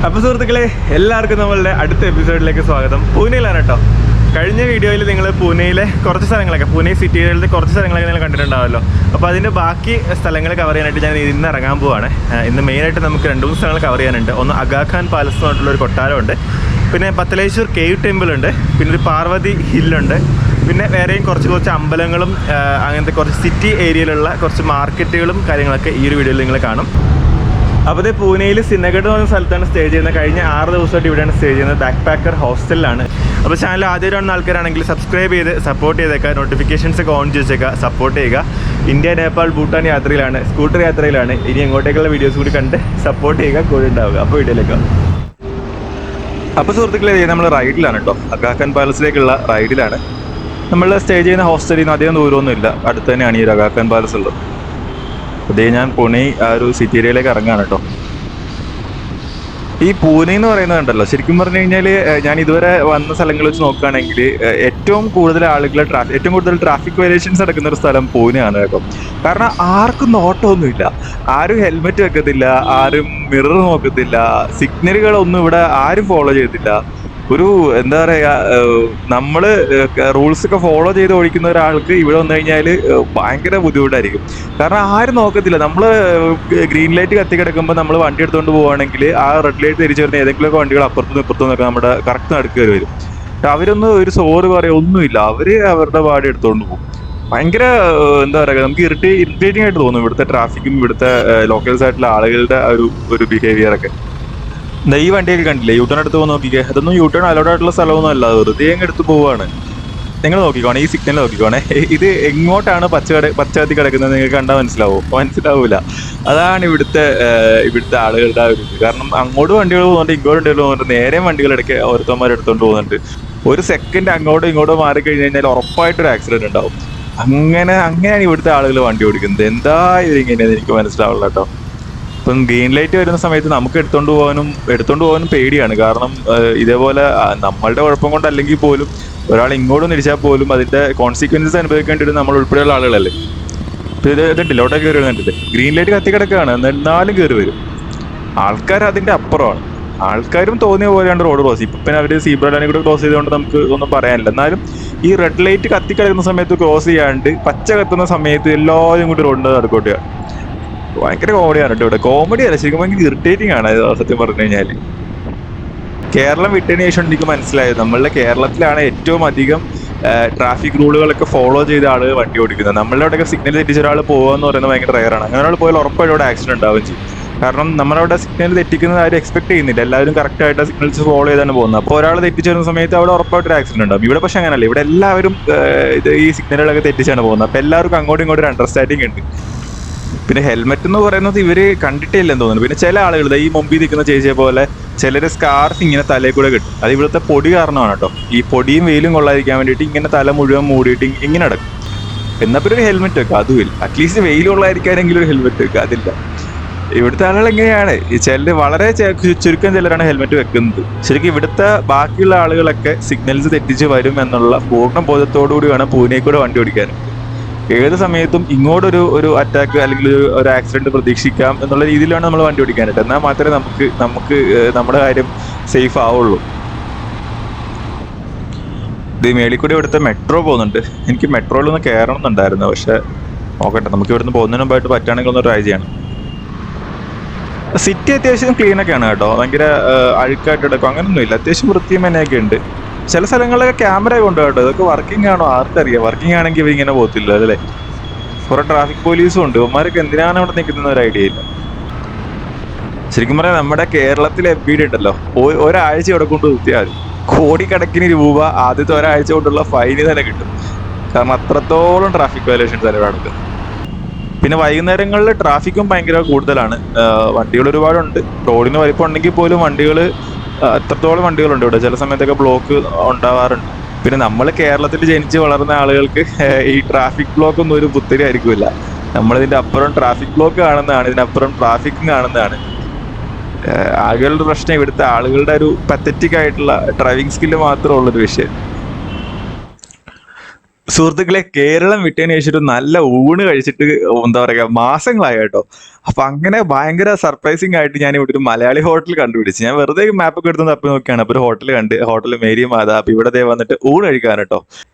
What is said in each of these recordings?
അപ്പോൾ സുഹൃത്തുക്കളെ, എല്ലാവർക്കും നമ്മളുടെ അടുത്ത എപ്പിസോഡിലേക്ക് സ്വാഗതം. പൂനെയിലാണ് കേട്ടോ. കഴിഞ്ഞ വീഡിയോയിൽ നിങ്ങൾ പൂനെയിലെ കുറച്ച് സ്ഥലങ്ങളൊക്കെ, പൂനെ സിറ്റിയിലത്തെ കുറച്ച് സ്ഥലങ്ങളൊക്കെ നിങ്ങൾ കണ്ടിട്ടുണ്ടാവുമല്ലോ. അപ്പോൾ അതിൻ്റെ ബാക്കി സ്ഥലങ്ങൾ കവർ ചെയ്യാനായിട്ട് ഞാൻ ഇന്ന് ഇറങ്ങാൻ പോവാണ്. ഇന്ന് മെയിനായിട്ട് നമുക്ക് 2-3 സ്ഥലങ്ങൾ കവർ ചെയ്യാനുണ്ട്. ഒന്ന് അഗാഖാൻ പാലസ് എന്ന് പറഞ്ഞിട്ടുള്ളൊരു കൊട്ടാരമുണ്ട്, പിന്നെ പത്തലേശ്വർ കേവ് ടെമ്പിൾ ഉണ്ട്, പിന്നെ ഒരു പാർവതി ഹില്ലുണ്ട്, പിന്നെ വേറെയും കുറച്ച് അമ്പലങ്ങളും അങ്ങനത്തെ കുറച്ച് സിറ്റി ഏരിയയിലുള്ള കുറച്ച് മാർക്കറ്റുകളും കാര്യങ്ങളൊക്കെ ഈ ഒരു വീഡിയോയിൽ നിങ്ങൾ കാണും. അപ്പോൾ ഇത് പൂനെയിൽ സിന്നഗഡ് എന്ന് പറഞ്ഞ സ്ഥലത്താണ് സ്റ്റേ ചെയ്യുന്നത്. കഴിഞ്ഞ 6 ദിവസമായിട്ട് ഇവിടെയാണ് സ്റ്റേ ചെയ്യുന്നത്. ബാക്ക് പാക്കർ ഹോസ്റ്റലിലാണ്. അപ്പോൾ ചാനൽ ആദ്യം കാണുന്ന ആൾക്കാരാണെങ്കിൽ സബ്സ്ക്രൈബ് ചെയ്ത് സപ്പോർട്ട് ചെയ്തേക്കുക, നോട്ടിഫിക്കേഷൻസ് ഒക്കെ ഓൺ ചെയ്തേക്കുക, സപ്പോർട്ട് ചെയ്യുക. ഇന്ത്യ, നേപ്പാൾ, ഭൂട്ടാൻ യാത്രയിലാണ്, സ്കൂട്ടർ യാത്രയിലാണ്. ഇനി എങ്ങോട്ടേക്കുള്ള വീഡിയോസ് കൂടി കണ്ട് സപ്പോർട്ട് ചെയ്യുക, കൂടെ ഉണ്ടാവുക. അപ്പോൾ വീഡിയോയിലേക്ക്. അപ്പോൾ സുഹൃത്തുക്കളെ, നമ്മൾ റൈഡിലാണ് കേട്ടോ. അഗാഖാൻ പാലസിലേക്കുള്ള റൈഡിലാണ്. നമ്മൾ സ്റ്റേ ചെയ്യുന്ന ഹോസ്റ്റലിൽ നിന്ന് അധികം ദൂരമൊന്നുമില്ല, അടുത്ത് തന്നെയാണ് ഈ അഗാഖാൻ പാലസ് ഉള്ളത്. അതേ ഞാൻ പൂനെ ആ ഒരു സിറ്റി ഏരിയയിലേക്ക് ഇറങ്ങാണ് കേട്ടോ. ഈ പൂനെ എന്ന് പറയുന്നത് ഉണ്ടല്ലോ, ശരിക്കും പറഞ്ഞു കഴിഞ്ഞാൽ ഞാൻ ഇതുവരെ വന്ന സ്ഥലങ്ങൾ വെച്ച് നോക്കുകയാണെങ്കിൽ ഏറ്റവും കൂടുതൽ ഏറ്റവും കൂടുതൽ ട്രാഫിക് വയലേഷൻസ് നടക്കുന്ന ഒരു സ്ഥലം പൂനെയാണ് കേട്ടോ. കാരണം ആർക്കും നോട്ടമൊന്നുമില്ല, ആരും ഹെൽമെറ്റ് വെക്കത്തില്ല, ആരും മിറർ നോക്കത്തില്ല, സിഗ്നലുകളൊന്നും ഇവിടെ ആരും ഫോളോ ചെയ്തില്ല. ഒരു എന്താ പറയുക, നമ്മൾ റൂൾസൊക്കെ ഫോളോ ചെയ്ത് ഓടിക്കുന്ന ഒരാൾക്ക് ഇവിടെ വന്നു കഴിഞ്ഞാൽ ഭയങ്കര ബുദ്ധിമുട്ടായിരിക്കും. കാരണം ആരും നോക്കത്തില്ല. നമ്മൾ ഗ്രീൻ ലൈറ്റ് കത്തി കിടക്കുമ്പോൾ നമ്മൾ വണ്ടി എടുത്തുകൊണ്ട് പോവുകയാണെങ്കിൽ ആ റെഡ് ലൈറ്റ് തിരിച്ചു വരുന്ന ഏതെങ്കിലുമൊക്കെ വണ്ടികൾ അപ്പുറത്തും ഇപ്പുറത്തും ഒക്കെ നമ്മുടെ കറക്റ്റ് നടുക്ക് വരും. അവരൊന്നും ഒരു സോറി പറയുക ഒന്നുമില്ല, അവർ അവരുടെ പാടി എടുത്തുകൊണ്ട് പോകും. ഭയങ്കര എന്താ പറയുക, നമുക്ക് ഇറിറ്റേറ്റിംഗ് ആയിട്ട് തോന്നും ഇവിടുത്തെ ട്രാഫിക്കും ഇവിടുത്തെ ലോക്കൽസ് ആയിട്ടുള്ള ആളുകളുടെ ഒരു ബിഹേവിയറൊക്കെ. ഈ വണ്ടിയൊക്കെ കണ്ടില്ലേ, യൂട്ടേൺ എടുത്ത് പോകുന്ന നോക്കിക്കേ. അതൊന്നും യൂട്ടേൺ അലൗഡ് ആയിട്ടുള്ള സ്ഥലമൊന്നും അല്ല, വെറുതെ അങ്ങ് എടുത്ത് പോവാണ്. നിങ്ങൾ നോക്കിക്കോണേ, ഈ സിഗ്നൽ നോക്കിക്കോണേ. ഇത് എങ്ങോട്ടാണ് പച്ചകത്തി കിടക്കുന്നത് നിങ്ങൾക്ക് കണ്ടാൽ മനസ്സിലാവൂല. അതാണ് ഇവിടുത്തെ ആളുകളുടെ ഒരു ഇത്. കാരണം അങ്ങോട്ട് വണ്ടികൾ പോകുന്നുണ്ട്, ഇങ്ങോട്ട് വണ്ടികൾ പോകുന്നുണ്ട്, നേരെ വണ്ടികളിടയ്ക്ക് ഓരോരുത്തന്മാർ എടുത്തുകൊണ്ട് പോകുന്നുണ്ട്. ഒരു സെക്കൻഡ് അങ്ങോട്ടും ഇങ്ങോട്ടും മാറി കഴിഞ്ഞ് കഴിഞ്ഞാൽ ഉറപ്പായിട്ടൊരു ആക്സിഡന്റ് ഉണ്ടാവും. അങ്ങനെയാണ് ഇവിടുത്തെ ആളുകൾ വണ്ടി ഓടിക്കുന്നത്. എന്താ ഇതിങ്ങനെയാണെന്ന് എനിക്ക് മനസ്സിലാവുള്ള കേട്ടോ. ഇപ്പം ഗ്രീൻ ലൈറ്റ് വരുന്ന സമയത്ത് നമുക്ക് എടുത്തോണ്ട് പോകാനും പേടിയാണ്. കാരണം ഇതേപോലെ നമ്മളുടെ കുഴപ്പം കൊണ്ടല്ലെങ്കിൽ പോലും ഒരാൾ ഇങ്ങോട്ടും തിരിച്ചാൽ പോലും അതിന്റെ കോൺസിക്വൻസസ് അനുഭവിക്കേണ്ടി വരും നമ്മൾ ഉൾപ്പെടെയുള്ള ആളുകളല്ലേ. ഇപ്പം ഇത് ലോട്ടൊക്കെ കയറി വരുന്നുണ്ട്, ഗ്രീൻ ലൈറ്റ് കത്തി കിടക്കുകയാണ്, എന്നാലും കയറി വരും. ആൾക്കാർ അതിന്റെ അപ്പുറമാണ്. ആൾക്കാരും തോന്നിയ പോലെയാണ് റോഡ് ക്രോസ്. ഇപ്പം പിന്നെ അവർ സീബ്ര ലൈനിൽ കൂടെ ക്രോസ് ചെയ്തുകൊണ്ട് നമുക്ക് ഒന്നും പറയാനില്ല. എന്നാലും ഈ റെഡ് ലൈറ്റ് കത്തി കിടക്കുന്ന സമയത്ത് ക്രോസ് ചെയ്യാണ്ട് പച്ച കത്തുന്ന സമയത്ത് എല്ലാവരും കൂടി റോഡിന്റെ നടുക്കോട്ടെയാണ്. ഭയങ്കര കോമഡിയാണ് കേട്ടോ ഇവിടെ. കോമഡി അല്ല, ശരിക്കും ഭയങ്കര ഇറിറ്റേറ്റിംഗ് ആണ് സത്യം പറഞ്ഞു കഴിഞ്ഞാൽ. കേരളം വിട്ടതിന് ശേഷം എനിക്ക് മനസ്സിലായത് നമ്മളുടെ കേരളത്തിലാണ് ഏറ്റവും അധികം ട്രാഫിക് റൂളുകളൊക്കെ ഫോളോ ചെയ്ത ആളുകൾ വണ്ടി ഓടിക്കുന്നത്. നമ്മളുടെ അവിടെയൊക്കെ സിഗ്നൽ തെറ്റിച്ച ഒരാൾ പോകുക എന്ന് പറയുന്നത് ഭയങ്കര റയറാണ്. അങ്ങനെ ഒരാൾ പോയാൽ ഉറപ്പായിട്ടും അവിടെ ആക്സിഡന്റ് ഉണ്ടാവുകയും ചെയ്യും. കാരണം നമ്മളവിടെ സിഗ്നൽ തെറ്റിക്കുന്നത് ആരും എക്സ്പെക്ട് ചെയ്യുന്നില്ല, എല്ലാവരും കറക്റ്റ് ആയിട്ട് സിഗ്നൽസ് ഫോളോ ചെയ്താണ് പോകുന്നത്. അപ്പോൾ ഒരാൾ തെറ്റിച്ചു വരുന്ന സമയത്ത് അവിടെ ഉറപ്പായിട്ടൊരു ആക്സിഡന്റ് ഉണ്ടാവും. ഇവിടെ പക്ഷെ അങ്ങനെയല്ല, ഇവിടെ എല്ലാവരും ഈ സിഗ്നലുകളൊക്കെ തെറ്റിച്ചാണ് പോകുന്നത്. അപ്പോൾ എല്ലാവർക്കും അങ്ങോട്ടും ഇങ്ങോട്ടും ഒരു അണ്ടർസ്റ്റാൻഡിങ് ഉണ്ട്. പിന്നെ ഹെൽമെറ്റ് എന്ന് പറയുന്നത് ഇവര് കണ്ടിട്ടില്ലെന്ന് തോന്നുന്നു. പിന്നെ ചില ആളുകൾ ഈ മുമ്പിൽ നിൽക്കുന്ന ചേച്ചിയെ പോലെ ചിലർ സ്കാർഫ് ഇങ്ങനെ തലയിൽ കൂടെ കിട്ടും. അത് ഇവിടുത്തെ പൊടി കാരണമാണ് കേട്ടോ. ഈ പൊടിയും വെയിലും കൊള്ളാതിരിക്കാൻ വേണ്ടിയിട്ട് ഇങ്ങനെ തല മുഴുവൻ മൂടിയിട്ട് ഇങ്ങനെ നടക്കും. എന്നാൽ പിന്നെ ഒരു ഹെൽമെറ്റ് വെക്കുക, അതുമില്ല. അറ്റ്ലീസ്റ്റ് വെയിൽ കൊള്ളാതിരിക്കാനെങ്കിലും ഒരു ഹെൽമെറ്റ് വെക്കുക, അതില്ല. ഇവിടുത്തെ ആളുകൾ എങ്ങനെയാണ്, ചിലർ വളരെ ചുരുക്കം ചിലരാണ് ഹെൽമെറ്റ് വെക്കുന്നത്. ശരിക്കും ഇവിടുത്തെ ബാക്കിയുള്ള ആളുകളൊക്കെ സിഗ്നൽസ് തെറ്റിച്ച് വരും എന്നുള്ള പൂർണ്ണ ബോധത്തോടു കൂടി വേണം പൂനെക്കൂടെ വണ്ടി ഓടിക്കാൻ. ഏത് സമയത്തും ഇങ്ങോട്ടൊരു അറ്റാക്ക് അല്ലെങ്കിൽ ഒരു ആക്സിഡന്റ് പ്രതീക്ഷിക്കാം എന്നുള്ള രീതിയിലാണ് നമ്മൾ വണ്ടി ഓടിക്കാനായിട്ട്. എന്നാൽ മാത്രമേ നമുക്ക് നമ്മുടെ കാര്യം സേഫ് ആവുള്ളൂ. ഇത് മേളിക്കൂടി ഇവിടുത്തെ മെട്രോ പോകുന്നുണ്ട്. എനിക്ക് മെട്രോയിൽ ഒന്ന് കയറണം എന്നുണ്ടായിരുന്നു, പക്ഷെ നോക്കട്ടെ, നമുക്ക് ഇവിടുന്ന് പോകുന്നതിന് മുമ്പായിട്ട് പറ്റുകയാണെങ്കിൽ ഒന്ന് ട്രൈ ചെയ്യണം. സിറ്റി അത്യാവശ്യം ക്ലീനൊക്കെയാണ് കേട്ടോ, ഭയങ്കര അഴുക്കായിട്ട് എടുക്കും അങ്ങനൊന്നുമില്ല, അത്യാവശ്യം വൃത്തിയും മെനയൊക്കെ ഉണ്ട്. ചില സ്ഥലങ്ങളിലൊക്കെ ക്യാമറ കൊണ്ടു കേട്ടോ. ഇതൊക്കെ വർക്കിംഗ് ആണോ ആർക്കറിയാം. വർക്കിംഗ് ആണെങ്കിൽ ഇവരിങ്ങനെ പോകത്തില്ല അതല്ലേ. കുറെ ട്രാഫിക് പോലീസും ഉണ്ട്. ഇവന്മാരൊക്കെ എന്തിനാണ് അവിടെ നിൽക്കുന്ന ഒരു ഐഡിയ ഇല്ല. ശരിക്കും പറഞ്ഞാൽ നമ്മുടെ കേരളത്തിലെ FBD ഉണ്ടല്ലോ, ഒരാഴ്ച ഇവിടെ കൊണ്ട് നിർത്തിയാൽ കോടിക്കണക്കിന് രൂപ ആദ്യത്തെ ഒരാഴ്ച കൊണ്ടുള്ള ഫൈന് തന്നെ കിട്ടും. കാരണം അത്രത്തോളം ട്രാഫിക് വയലേഷൻസ് തന്നെ നടക്കും. പിന്നെ വൈകുന്നേരങ്ങളിൽ ട്രാഫിക്കും ഭയങ്കര കൂടുതലാണ്. വണ്ടികൾ ഒരുപാടുണ്ട്. റോഡിന് വലിപ്പം ഉണ്ടെങ്കിൽ പോലും അത്രത്തോളം വണ്ടികളുണ്ട് ഇവിടെ. ചില സമയത്തൊക്കെ ബ്ലോക്ക് ഉണ്ടാവാറുണ്ട്. പിന്നെ നമ്മൾ കേരളത്തിൽ ജനിച്ച് വളർന്ന ആളുകൾക്ക് ഈ ട്രാഫിക് ബ്ലോക്ക് ഒന്നും ഒരു പുത്തരി ആയിരിക്കില്ല. നമ്മളിതിൻ്റെ അപ്പുറം ട്രാഫിക് ബ്ലോക്ക് കാണുന്നതാണ്, ഇതിനപ്പുറം ട്രാഫിക്കും കാണുന്നതാണ്. ആകെയുള്ള പ്രശ്നം ഇവിടുത്തെ ആളുകളുടെ ഒരു പത്തറ്റിക് ആയിട്ടുള്ള ഡ്രൈവിംഗ് സ്കില്ല് മാത്രമേ ഉള്ളൊരു വിഷയം. സുഹൃത്തുക്കളെ, കേരളം വിട്ടതിന് ശേഷം ഒരു നല്ല ഊണ് കഴിച്ചിട്ട് എന്താ പറയാ മാസങ്ങളായി കേട്ടോ. അപ്പൊ അങ്ങനെ ഭയങ്കര സർപ്രൈസിങ് ആയിട്ട് ഞാൻ ഇവിടെ ഒരു മലയാളി ഹോട്ടൽ കണ്ടുപിടിച്ചു. ഞാൻ വെറുതെ മാപ്പൊക്കെ എടുത്ത് തപ്പി നോക്കിയാണ്. അപ്പൊ ഒരു ഹോട്ടൽ കണ്ട്, ഹോട്ടൽ മേരി മാതാ. അപ്പൊ ഇവിടെ ദേ വന്നിട്ട് ഊണ് കഴിക്കാൻ കേട്ടോ.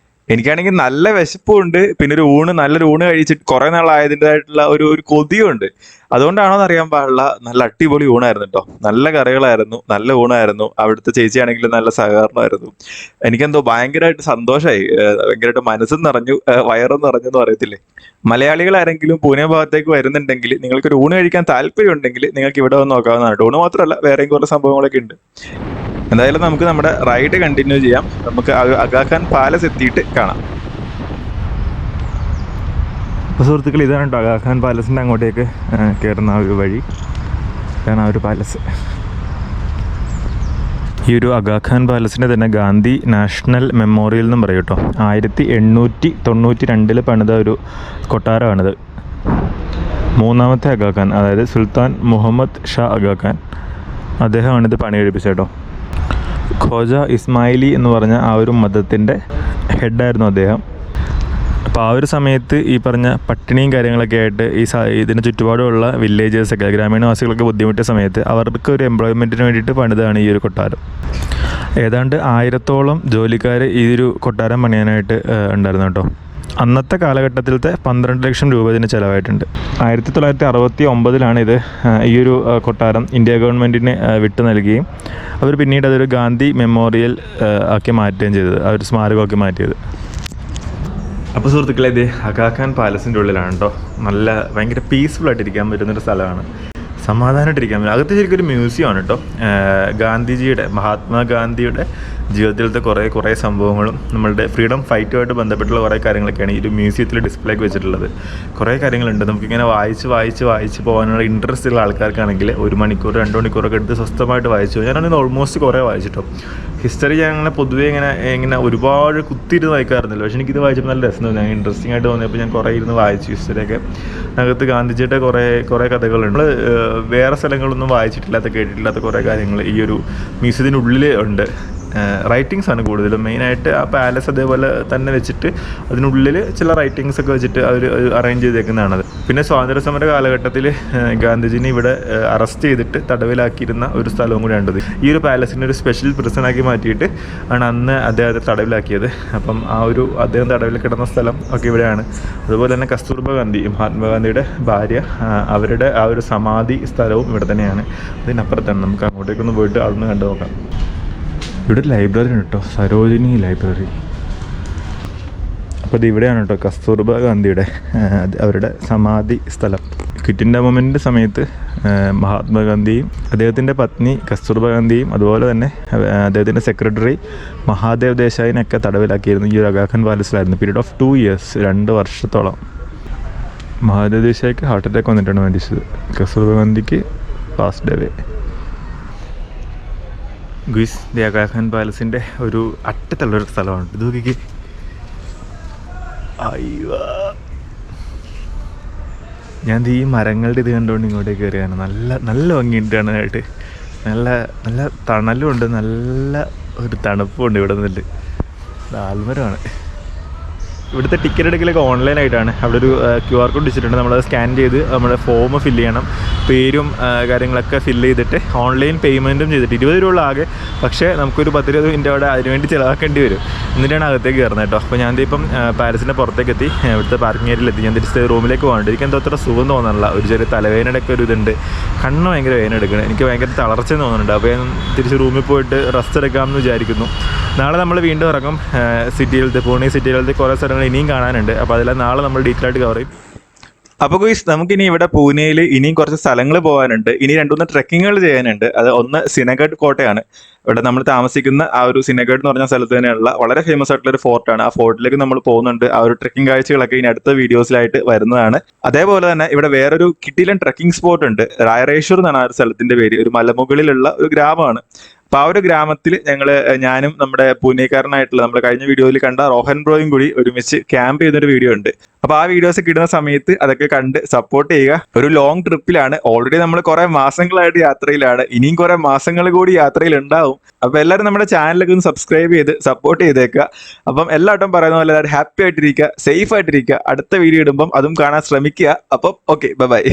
എനിക്കാണെങ്കിൽ നല്ല വിശപ്പും ഉണ്ട്, പിന്നെ ഒരു ഊണ്, നല്ലൊരു ഊണ് കഴിച്ചിട്ട് കുറെ നാളായതിൻ്റെതായിട്ടുള്ള ഒരു കൊതിയും ഉണ്ട്. അതുകൊണ്ടാണോ എന്ന് അറിയാൻ പാടില്ല, നല്ല അടിപൊളി ഊണായിരുന്നു കേട്ടോ. നല്ല കറികളായിരുന്നു, നല്ല ഊണായിരുന്നു. അവിടുത്തെ ചേച്ചിയാണെങ്കിലും നല്ല സഹകരണമായിരുന്നു. എനിക്കെന്തോ ഭയങ്കരമായിട്ട് സന്തോഷമായി, ഭയങ്കരമായിട്ട് മനസ്സും നിറഞ്ഞു, വയറും നിറഞ്ഞു എന്ന് പറയത്തില്ലേ. മലയാളികൾ ആരെങ്കിലും പൂനെ ഭാഗത്തേക്ക് വരുന്നുണ്ടെങ്കിൽ, നിങ്ങൾക്ക് ഒരു ഊണ് കഴിക്കാൻ താല്പര്യം ഉണ്ടെങ്കിൽ നിങ്ങൾക്ക് ഇവിടെ വന്ന് നോക്കാവുന്നതാണ്. ഊണ് മാത്രമല്ല, വേറെയും കുറേ സംഭവങ്ങളൊക്കെ ഉണ്ട്. എന്തായാലും നമുക്ക് നമ്മുടെ റൈഡ് കണ്ടിന്യൂ ചെയ്യാം. നമുക്ക് അഗാഖാൻ പാലസ് എത്തിയിട്ട് കാണാം. അപ്പോൾ സുഹൃത്തുക്കൾ, ഇതാണ് കേട്ടോ അഗാഖാൻ പാലസിൻ്റെ അങ്ങോട്ടേക്ക് കയറുന്ന ആ ഒരു വഴി. ഇതാണ് ആ ഒരു പാലസ്. ഈ ഒരു അഗാഖാൻ പാലസിൻ്റെ തന്നെ ഗാന്ധി നാഷണൽ മെമ്മോറിയൽ എന്നും പറയും കേട്ടോ. 1892 പണിത ഒരു കൊട്ടാരമാണിത്. മൂന്നാമത്തെ അഗാഖാൻ, അതായത് സുൽത്താൻ മുഹമ്മദ് ഷാ അഗാഖാൻ, അദ്ദേഹമാണിത് പണി കഴിപ്പിച്ചത് കേട്ടോ. ഖോജ ഇസ്മായിലി എന്ന് പറഞ്ഞ ആ ഒരു മതത്തിൻ്റെ ഹെഡായിരുന്നു അദ്ദേഹം. അപ്പോൾ ആ ഒരു സമയത്ത് ഈ പറഞ്ഞ പട്ടിണിയും കാര്യങ്ങളൊക്കെ ആയിട്ട് ഇതിന് ചുറ്റുപാടുമുള്ള വില്ലേജേഴ്സൊക്കെ, ഗ്രാമീണവാസികളൊക്കെ ബുദ്ധിമുട്ടിയ സമയത്ത് അവർക്ക് ഒരു എംപ്ലോയ്മെൻറ്റിന് വേണ്ടിയിട്ട് പണിതാണ് ഈ ഒരു കൊട്ടാരം. ഏതാണ്ട് 1000-ഓളം ജോലിക്കാർ ഈ ഒരു കൊട്ടാരം പണിയാനായിട്ട് ഉണ്ടായിരുന്നു കേട്ടോ. അന്നത്തെ കാലഘട്ടത്തിലത്തെ 12 ലക്ഷം രൂപ ഇതിന് ചിലവായിട്ടുണ്ട്. 1969 ഇത് ഈ ഒരു കൊട്ടാരം ഇന്ത്യ ഗവൺമെൻറ്റിന് വിട്ടു നൽകുകയും അവർ പിന്നീട് അതൊരു ഗാന്ധി മെമ്മോറിയൽ ആക്കി മാറ്റുകയും ചെയ്തത്, ആ ഒരു സ്മാരകമാക്കി മാറ്റിയത്. അപ്പോൾ സുഹൃത്തുക്കളെ, ഇത് അഗാഖാൻ പാലസിൻ്റെ ഉള്ളിലാണ് കേട്ടോ. നല്ല ഭയങ്കര പീസ്ഫുള്ളായിട്ടിരിക്കാൻ പറ്റുന്നൊരു സ്ഥലമാണ്, സമാധാനമായിട്ടിരിക്കാൻ പറ്റും. അകത്ത് ശരിക്കും ഒരു മ്യൂസിയമാണ് കേട്ടോ. ഗാന്ധിജിയുടെ, മഹാത്മാഗാന്ധിയുടെ ജീവിതത്തിലത്തെ കുറേ സംഭവങ്ങളും നമ്മളുടെ ഫ്രീഡം ഫൈറ്റുമായിട്ട് ബന്ധപ്പെട്ടുള്ള കുറേ കാര്യങ്ങളൊക്കെയാണ് ഈ ഒരു മ്യൂസിയത്തിൽ ഡിസ്പ്ലേക്ക് വെച്ചിട്ടുള്ളത്. കുറേ കാര്യങ്ങളുണ്ട്. നമുക്കിങ്ങനെ വായിച്ച് പോകാനുള്ള ഇൻട്രസ്റ്റ് ഉള്ള ആൾക്കാർക്കാണെങ്കിൽ 1 മണിക്കൂർ 2 മണിക്കൂറൊക്കെ എടുത്ത് സ്വസ്ഥമായിട്ട് വായിച്ചു. ഞാനങ്ങനെ ഓൾമോസ്റ്റ് കുറേ വായിച്ചിട്ടോ. ഹിസ്റ്ററി ഞാൻ അങ്ങനെ പൊതുവേ ഇങ്ങനെ ഒരുപാട് കുത്തിയിരുന്ന് വായിക്കാറുന്നില്ല. പക്ഷേ എനിക്കിത് വായിച്ചപ്പോൾ നല്ല രസം തോന്നി, ഇൻട്രസ്റ്റിംഗ് ആയിട്ട് തോന്നിയപ്പോൾ ഞാൻ കുറേ ഇരുന്ന് വായിച്ചു. ഹിസ്റ്ററിയൊക്കെ അകത്ത് ഗാന്ധിജിയുടെ കുറേ കഥകളുണ്ട്. നമ്മൾ വേറെ സ്ഥലങ്ങളൊന്നും വായിച്ചിട്ടില്ലാത്ത, കേട്ടിട്ടില്ലാത്ത കുറേ കാര്യങ്ങൾ ഈ ഒരു മ്യൂസിയത്തിനുള്ളിൽ ഉണ്ട്. റൈറ്റിങ്സ് ആണ് കൂടുതലും. മെയിനായിട്ട് ആ പാലസ് അതേപോലെ തന്നെ വെച്ചിട്ട് അതിനുള്ളിൽ ചില റൈറ്റിങ്സ് ഒക്കെ വെച്ചിട്ട് അവർ അറേഞ്ച് ചെയ്തേക്കുന്നതാണത്. പിന്നെ സ്വാതന്ത്ര്യ സമര കാലഘട്ടത്തിൽ ഗാന്ധിജിനെ ഇവിടെ അറസ്റ്റ് ചെയ്തിട്ട് തടവിലാക്കിയിരുന്ന ഒരു സ്ഥലവും കൂടെ ഉണ്ടത്. ഈ ഒരു പാലസിനെ ഒരു സ്പെഷ്യൽ പ്രിസണാക്കി മാറ്റിയിട്ട് ആണ് അന്ന് അദ്ദേഹത്തെ തടവിലാക്കിയത്. അപ്പം ആ ഒരു അദ്ദേഹം തടവിൽ കിടന്ന സ്ഥലം ഒക്കെ ഇവിടെയാണ്. അതുപോലെ തന്നെ കസ്തൂർബ ഗാന്ധി, മഹാത്മാഗാന്ധിയുടെ ഭാര്യ, അവരുടെ ആ ഒരു സമാധി സ്ഥലവും ഇവിടെ തന്നെയാണ്. അതിനപ്പുറത്താണ്. നമുക്ക് അങ്ങോട്ടേക്കൊന്ന് പോയിട്ട് അതൊന്ന് കണ്ടു നോക്കാം. ഇവിടെ ഒരു ലൈബ്രറി ഉണ്ട് കേട്ടോ, സരോജിനി ലൈബ്രറി. അപ്പോൾ ഇത് ഇവിടെയാണ് കേട്ടോ കസ്തൂർബ ഗാന്ധിയുടെ അവരുടെ സമാധി സ്ഥലം. ക്വിറ്റ് ഇന്ത്യ മൂവ്മെൻറ്റിൻ്റെ സമയത്ത് മഹാത്മാഗാന്ധിയും അദ്ദേഹത്തിൻ്റെ പത്നി കസ്തൂർബ ഗാന്ധിയും അതുപോലെ തന്നെ അദ്ദേഹത്തിൻ്റെ സെക്രട്ടറി മഹാദേവ് ദേശായിനൊക്കെ തടവിലാക്കിയിരുന്നു ഈ ഒരു അഗാഖാൻ പാലസിലായിരുന്നു. പീരീഡ് ഓഫ് 2 years, 2 വർഷത്തോളം. മഹാദേവ് ദേശായിക്ക് ഹാർട്ട് അറ്റാക്ക് വന്നിട്ടാണ് മരിച്ചത്. കസ്തൂർബ ഗാന്ധിക്ക് last day. Guys the Aga Khan പാലസിൻ്റെ ഒരു അറ്റത്തുള്ളൊരു സ്ഥലമാണ്. ഇത് നോക്കിക്ക്. അയ്യോ, ഞാൻ ഈ മരങ്ങളുടെ ഇത് കണ്ടുകൊണ്ട് ഇങ്ങോട്ടേക്ക് കയറിയാണ്. നല്ല ഭംഗിയുണ്ടായിട്ട്, നല്ല തണലും ഉണ്ട്, നല്ല ഒരു തണുപ്പുണ്ട് ഇവിടെ നിന്നിട്ട്. ആൽമരമാണ്. ഇവിടുത്തെ ടിക്കറ്റ് എടുക്കലൊക്കെ ഓൺലൈനായിട്ടാണ്. അവിടെ ഒരു QR കോഡ് വെച്ചിട്ടുണ്ട്. നമ്മളത് സ്കാൻ ചെയ്ത് നമ്മുടെ ഫോം ഫില്ല് ചെയ്യണം. പേരും കാര്യങ്ങളൊക്കെ ഫില്ല് ചെയ്തിട്ട് ഓൺലൈൻ പേയ്മെൻറ്റും ചെയ്തിട്ട് 20 രൂപ ആകെ. പക്ഷേ നമുക്കൊരു 10-20 മിനിറ്റ് അവിടെ അതിനുവേണ്ടി ചിലവാക്കേണ്ടി വരും. എന്നിട്ടാണ് അകത്തേക്ക് കയറുന്നത് കേട്ടോ. അപ്പോൾ ഞാൻ ഇപ്പം പാലസിൻ്റെ പുറത്തേക്ക് എത്തി, ഇവിടുത്തെ പാർക്കിംഗ് ഏരിയയിലെത്തി. ഞാൻ തിരിച്ച് റൂമിലേക്ക് പോകാനുണ്ട്. എനിക്ക് എന്തോ അത്ര സുഖം തോന്നുന്നില്ല. ഒരു ചെറിയ തലവേദനയുടെ ഒക്കെ ഒരു ഇതുണ്ട്. കണ്ണ് ഭയങ്കര വേദന എടുക്കണം. എനിക്ക് ഭയങ്കര തളർച്ച തോന്നുന്നുണ്ട്. അപ്പോൾ ഞാൻ തിരിച്ച് റൂമിൽ പോയിട്ട് റെസ്റ്റ് എടുക്കാമെന്ന് വിചാരിക്കുന്നു. നാളെ നമ്മൾ വീണ്ടും ഇറങ്ങും. സിറ്റിയിലത്തെ, പൂനെ സിറ്റിയിലത്തെ കുറേ സ്ഥലങ്ങൾ ഇനിയും കാണാനുണ്ട്. അപ്പോൾ അതെല്ലാം നാളെ നമ്മൾ ഡീറ്റെയിൽ ആയിട്ട് കവർ ചെയ്യും. അപ്പോൾ ഗുയിസ്, നമുക്കിനി ഇവിടെ പൂനെയിൽ ഇനിയും കുറച്ച് സ്ഥലങ്ങൾ പോകാനുണ്ട്. ഇനി 2-3 ട്രെക്കിങ്ങുകൾ ചെയ്യാനുണ്ട്. അത് ഒന്ന് സിനഗഡ് കോട്ടയാണ്. ഇവിടെ നമ്മൾ താമസിക്കുന്ന ആ ഒരു സിനഗഡ് എന്ന് പറഞ്ഞ സ്ഥലത്ത് തന്നെയുള്ള വളരെ ഫേമസ് ആയിട്ടുള്ള ഒരു ഫോർട്ടാണ്. ആ ഫോർട്ടിലേക്ക് നമ്മൾ പോകുന്നുണ്ട്. ആ ഒരു ട്രെക്കിംഗ് കാഴ്ചകളൊക്കെ ഇനി അടുത്ത വീഡിയോസിലായിട്ട് വരുന്നതാണ്. അതേപോലെ തന്നെ ഇവിടെ വേറൊരു കിടിലൻ ട്രെക്കിംഗ് സ്പോട്ട് ഉണ്ട്. റായറേശ്വർ എന്നാണ് ആ ഒരു സ്ഥലത്തിന്റെ പേര്. ഒരു മലമുകളിലുള്ള ഒരു ഗ്രാമമാണ്. അപ്പൊ ആ ഒരു ഗ്രാമത്തിൽ ഞാനും നമ്മുടെ പൂനെക്കാരനായിട്ടുള്ള നമ്മൾ കഴിഞ്ഞ വീഡിയോയിൽ കണ്ട റോഹൻ ബ്രോയും കൂടി ഒരുമിച്ച് ക്യാമ്പ് ചെയ്യുന്നൊരു വീഡിയോ ഉണ്ട്. അപ്പൊ ആ വീഡിയോസ് കിട്ടുന്ന സമയത്ത് അതൊക്കെ കണ്ട് സപ്പോർട്ട് ചെയ്യുക. ഒരു ലോങ് ട്രിപ്പിലാണ്, ഓൾറെഡി നമ്മൾ കുറെ മാസങ്ങളായിട്ട് യാത്രയിലാണ്, ഇനിയും കുറെ മാസങ്ങൾ കൂടി യാത്രയിൽ ഉണ്ടാവും. അപ്പൊ എല്ലാവരും നമ്മുടെ ചാനലൊക്കെ ഒന്ന് സബ്സ്ക്രൈബ് ചെയ്ത് സപ്പോർട്ട് ചെയ്തേക്കുക. അപ്പം എല്ലാവരും പറയുന്ന പോലെ എല്ലാവരും ഹാപ്പി ആയിട്ടിരിക്കുക, സേഫ് ആയിട്ടിരിക്കുക. അടുത്ത വീഡിയോ ഇടുമ്പം അതും കാണാൻ ശ്രമിക്കുക. അപ്പം ഓക്കെ, ബൈ.